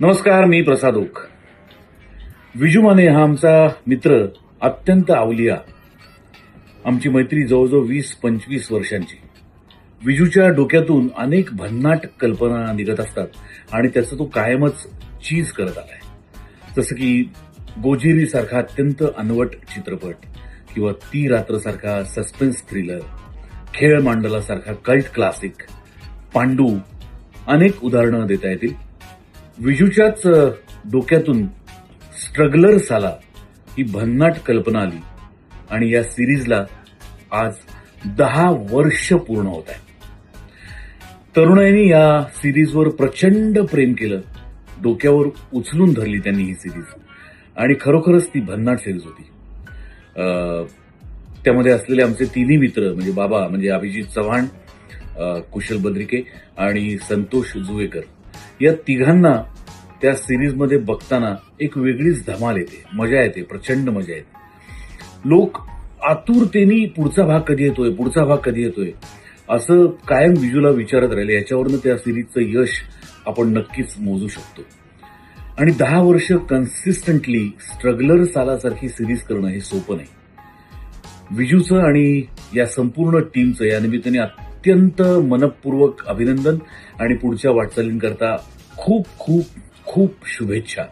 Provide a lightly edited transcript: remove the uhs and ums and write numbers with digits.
नमस्कार, मी प्रसाद ओक. विजू माने हा आमचा मित्र, अत्यंत आवलिया. आमची मैत्री जवळजवळ 20-25 वर्षांची. विजूच्या डोक्यातून अनेक भन्नाट कल्पना निघत असतात आणि त्याचं तो कायमच चीज करत आलाय. जसं की गोजिरी सारखा अत्यंत अनवट चित्रपट किंवा ती रात्र सारखा सस्पेन्स थ्रिलर, खेळ मांडला सारखा कल्ट क्लासिक, पांडू, अनेक उदाहरणं देता येतील. विजूच्याच डोक्यातून स्ट्रगलर साला ही भन्नाट कल्पना आली आणि या सिरीजला आज 10 वर्ष पूर्ण होत आहे. तरुणाईनी या सिरीजवर प्रचंड प्रेम केलं, डोक्यावर उचलून धरली त्यांनी ही सिरीज आणि खरोखरच ती भन्नाट सिरीज होती. त्यामध्ये असलेले आमचे तिन्ही मित्र म्हणजे बाबा म्हणजे अभिजित चव्हाण, कुशल बद्रिके आणि संतोष जुवेकर, या तिघांना त्या सिरीजमध्ये बघताना एक वेगळीच धमाल येते, मजा येते, प्रचंड मजा येते. लोक आतुरतेने पुढचा भाग कधी येतोय असं कायम विजूला विचारत राहिले. याच्यावरनं त्या सिरीजचं यश आपण नक्कीच मोजू शकतो. आणि 10 वर्ष कन्सिस्टंटली स्ट्रगलर सालासारखी सिरीज करणं हे सोपं नाही. विजूचं आणि या संपूर्ण टीमचं या निमित्ताने अत्यंत मनपूर्वक अभिनंदन आणि पुढच्या वाटचालींकरता खूप खूप खूप शुभेच्छा.